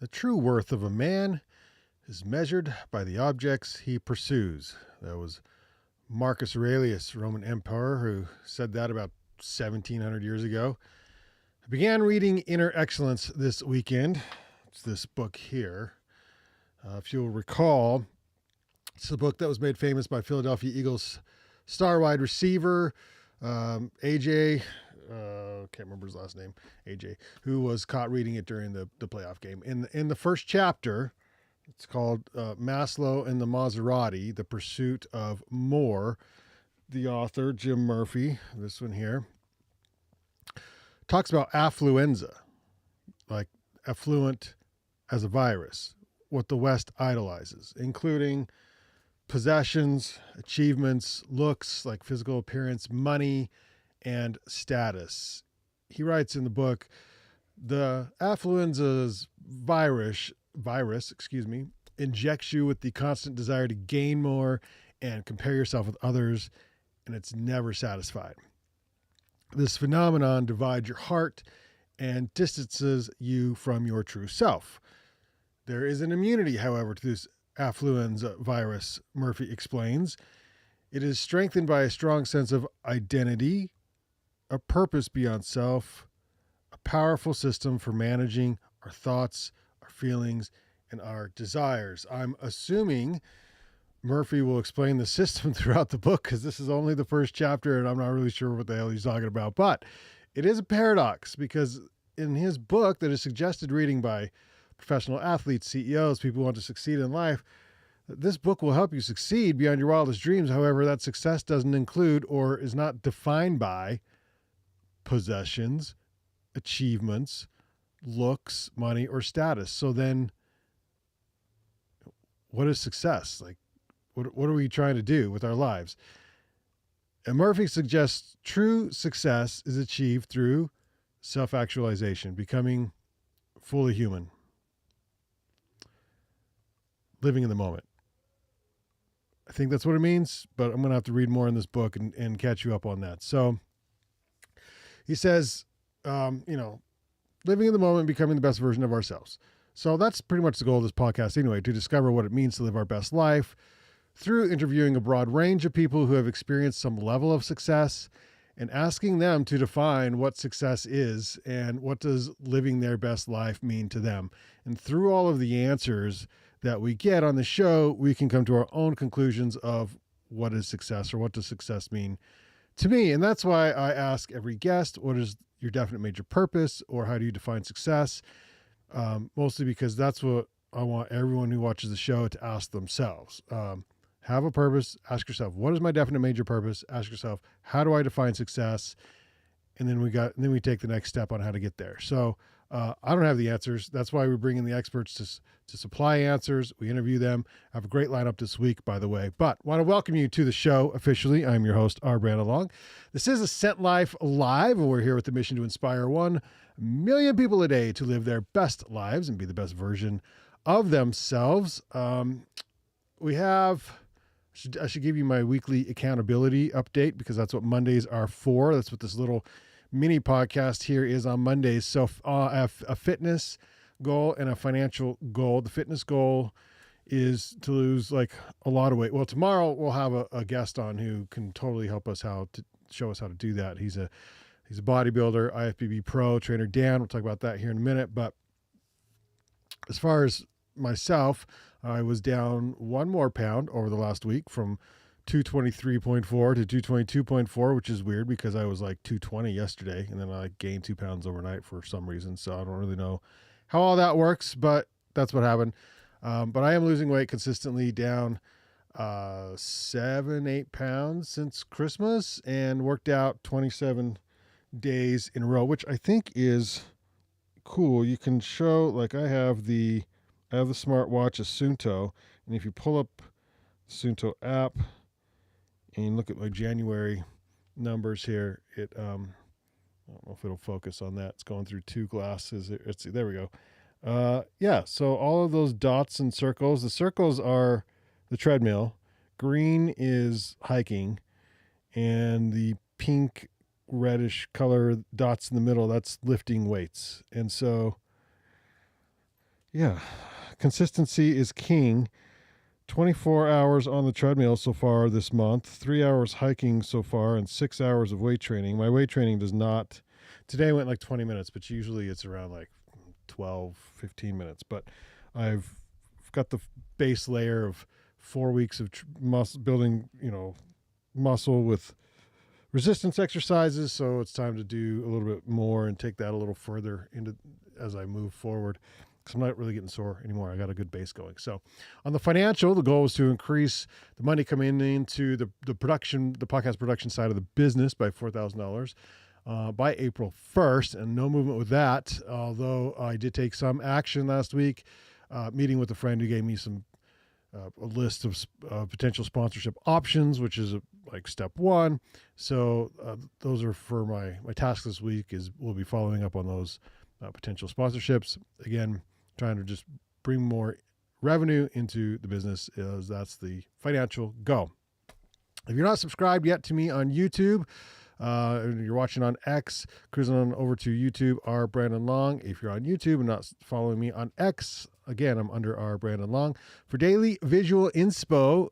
The true worth of a man is measured by the objects he pursues. That was Marcus Aurelius, Roman emperor, who said that about 1700 years ago. I began reading Inner Excellence this weekend. It's this book here. If you'll recall, it's a book that was made famous by Philadelphia Eagles star wide receiver, AJ, can't remember his last name, AJ, who was caught reading it during the playoff game. In the first chapter, it's called Maslow and the Maserati, The Pursuit of More. The author, Jim Murphy, this one here, talks about affluenza, like affluent as a virus, what the West idolizes, including possessions, achievements, looks like physical appearance, money, and status. He writes in the book, the affluenza's virus, injects you with the constant desire to gain more and compare yourself with others, and it's never satisfied. This phenomenon divides your heart and distances you from your true self. There is an immunity, however, to this affluenza virus, Murphy explains. It is strengthened by a strong sense of identity, a purpose beyond self, a powerful system for managing our thoughts, our feelings, and our desires. I'm assuming Murphy will explain the system throughout the book because this is only the first chapter and I'm not really sure what the hell he's talking about. But it is a paradox because in his book that is suggested reading by professional athletes, CEOs, people who want to succeed in life, this book will help you succeed beyond your wildest dreams. However, that success doesn't include or is not defined by possessions, achievements, looks, money, or status. So then what is success? Like, what are we trying to do with our lives? And Murphy suggests true success is achieved through self-actualization, becoming fully human, living in the moment. I think that's what it means, but I'm going to have to read more in this book and catch you up on that. So he says, living in the moment, becoming the best version of ourselves. So that's pretty much the goal of this podcast anyway, to discover what it means to live our best life through interviewing a broad range of people who have experienced some level of success and asking them to define what success is and what does living their best life mean to them. And through all of the answers that we get on the show, we can come to our own conclusions of what is success or what does success mean to me. And that's why I ask every guest, what is your definite major purpose or how do you define success? Mostly because that's what I want everyone who watches the show to ask themselves. Have a purpose. Ask yourself, what is my definite major purpose? Ask yourself, how do I define success? And then we take the next step on how to get there. So I don't have the answers. That's why we bring in the experts to supply answers. We interview them. I have a great lineup this week, by the way. But want to welcome you to the show officially. I'm your host, R. Brandon Long. This is Ascent Life Live, and we're here with the mission to inspire 1 million people a day to live their best lives and be the best version of themselves. I should give you my weekly accountability update because that's what Mondays are for. That's what this little mini podcast here is on Mondays. So a fitness goal and a financial goal. The fitness goal is to lose like a lot of weight. Well, tomorrow we'll have a guest on who can totally help us show us how to do that. He's a bodybuilder, IFBB pro trainer, Dan. We'll talk about that here in a minute. But as far as myself, I was down 1 more pound over the last week from 223.4 to 222.4, which is weird because I was like 220 yesterday and then I gained 2 pounds overnight for some reason. So I don't really know how all that works, but that's what happened. But I am losing weight consistently, down 7-8 pounds since Christmas, and worked out 27 days in a row, which I think is cool. You can show, like I have the smartwatch Assunto, and if you pull up the Assunto app and look at my January numbers here, I don't know if it'll focus on that. It's going through 2 glasses. There we go. So all of those dots and circles, the circles are the treadmill, green is hiking, and the pink reddish color dots in the middle, that's lifting weights. And so yeah, consistency is king. 24 hours on the treadmill so far this month, 3 hours hiking so far, and 6 hours of weight training. My weight training does not, today went like 20 minutes, but usually it's around like 12, 15 minutes. But I've got the base layer of 4 weeks of muscle building, muscle with resistance exercises. So it's time to do a little bit more and take that a little further into as I move forward, because I'm not really getting sore anymore. I got a good base going. So on the financial, the goal was to increase the money coming into the podcast production side of the business by $4,000 by April 1st, and no movement with that. Although I did take some action last week, meeting with a friend who gave me a list of potential sponsorship options, which is like step one. So those are for my task this week. We'll be following up on those potential sponsorships. Again, trying to just bring more revenue into the business, as that's the financial goal. If you're not subscribed yet to me on YouTube, you're watching on X, cruising on over to YouTube, R. Brandon Long. If you're on YouTube and not following me on X, again, I'm under R. Brandon Long. For daily visual inspo,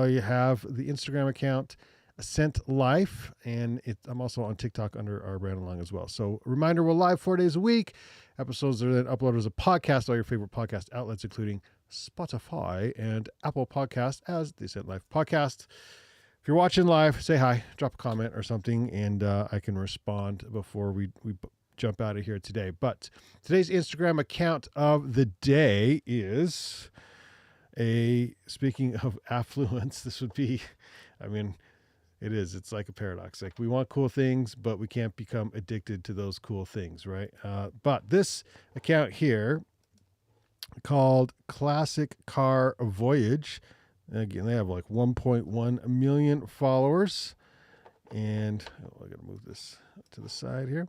you have the Instagram account, Ascent Life, and I'm also on TikTok under R. Brandon Long as well. So reminder, we're live 4 days a week. Episodes are then uploaded as a podcast, all your favorite podcast outlets, including Spotify and Apple Podcasts as the Ascent Life podcast. If you're watching live, say hi, drop a comment or something, and I can respond before we jump out of here today. But today's Instagram account of the day is speaking of affluence, this would be, it's like a paradox. Like, we want cool things, but we can't become addicted to those cool things, right? But this account here, called Classic Car Voyage, again, they have like 1.1 million followers. And I got to move this to the side here.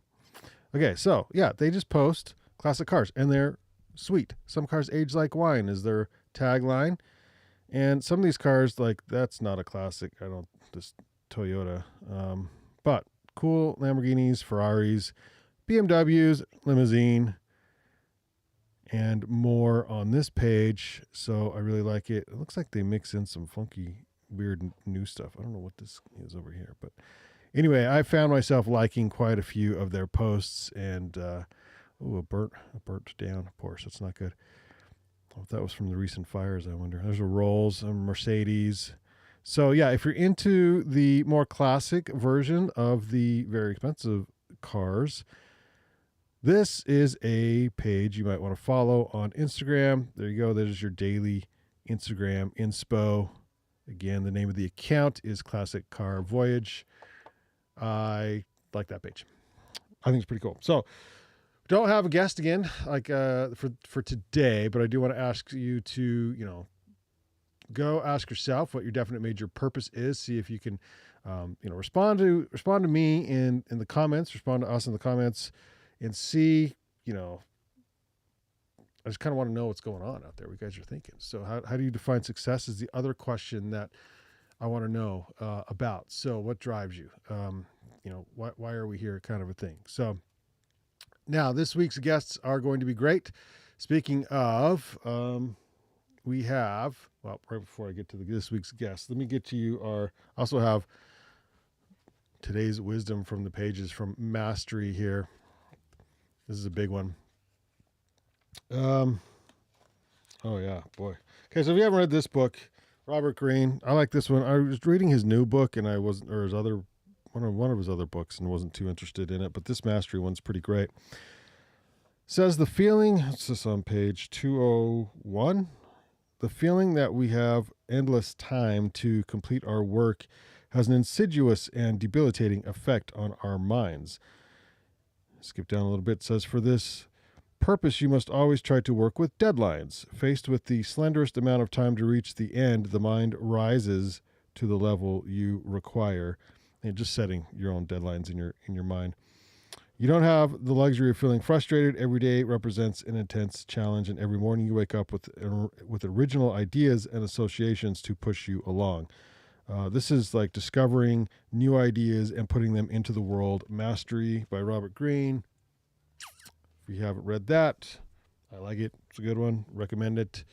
Okay, so yeah, they just post classic cars, and they're sweet. Some cars age like wine is their tagline. And some of these cars, like, that's not a classic. This Toyota. But cool Lamborghinis, Ferraris, BMWs, limousine, and more on this page. So I really like it. It looks like they mix in some funky, weird new stuff. I don't know what this is over here, but anyway, I found myself liking quite a few of their posts, and a burnt down Porsche. That's not good. Oh, if that was from the recent fires, I wonder. There's a Rolls, a Mercedes. So yeah, if you're into the more classic version of the very expensive cars, this is a page you might want to follow on Instagram. There you go. There's your daily Instagram inspo. Again, the name of the account is Classic Car Voyage. I like that page. I think it's pretty cool. So, don't have a guest again, like for today, but I do want to ask you to, go ask yourself what your definite major purpose is. See if you can, respond to me in the comments, respond to us in the comments, and see, I just kind of want to know what's going on out there. What you guys are thinking. So how do you define success is the other question that I want to know about. So what drives you? Why are we here, kind of a thing. So now this week's guests are going to be great. Speaking of, we have, right before I get to this week's guest, let me get to you I also have today's wisdom from the pages from Mastery here. This is a big one. Oh yeah, boy. Okay, so if you haven't read this book, Robert Greene, I like this one. I was reading his new book, and I wasn't, or his other, one of his other books, and wasn't too interested in it. But this Mastery one's pretty great. Says the feeling. It's this on page 201. The feeling that we have endless time to complete our work has an insidious and debilitating effect on our minds. Skip down a little bit. It says, for this purpose, you must always try to work with deadlines. Faced with the slenderest amount of time to reach the end, the mind rises to the level you require. And just setting your own deadlines in your mind. You don't have the luxury of feeling frustrated. Every day represents an intense challenge, and every morning you wake up with original ideas and associations to push you along. This is like discovering new ideas and putting them into the world. Mastery by Robert Greene. If you haven't read that, I like it. It's a good one. Recommend it.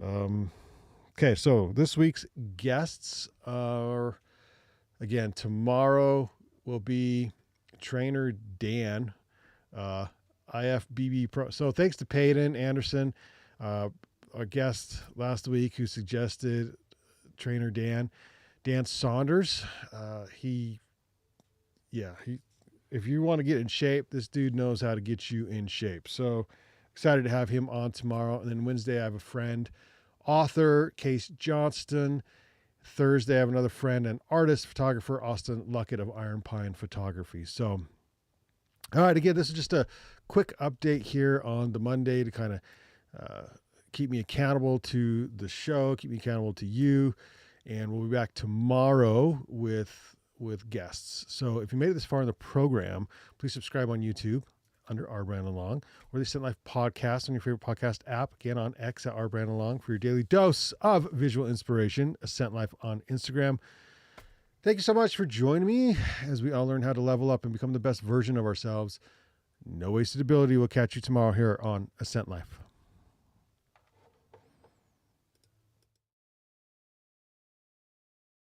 Okay, so this week's guests are, again, tomorrow will be trainer Dan, IFBB Pro. So thanks to Peyton Anderson, our guest last week who suggested trainer Dan Saunders. If you want to get in shape, this dude knows how to get you in shape. So excited to have him on tomorrow. And then Wednesday, I have a friend, author Case Johnston. Thursday, I have another friend and artist, photographer, Austin Luckett of Iron Pine Photography. So, all right, again, this is just a quick update here on the Monday to kind of keep me accountable to the show, keep me accountable to you. And we'll be back tomorrow with guests. So if you made it this far in the program, please subscribe on YouTube under R. Brandon Long, or the Ascent Life podcast on your favorite podcast app. Again, on X at R. Brandon Long for your daily dose of visual inspiration. Ascent Life on Instagram. Thank you so much for joining me as we all learn how to level up and become the best version of ourselves. No wasted ability. We'll catch you tomorrow here on Ascent Life.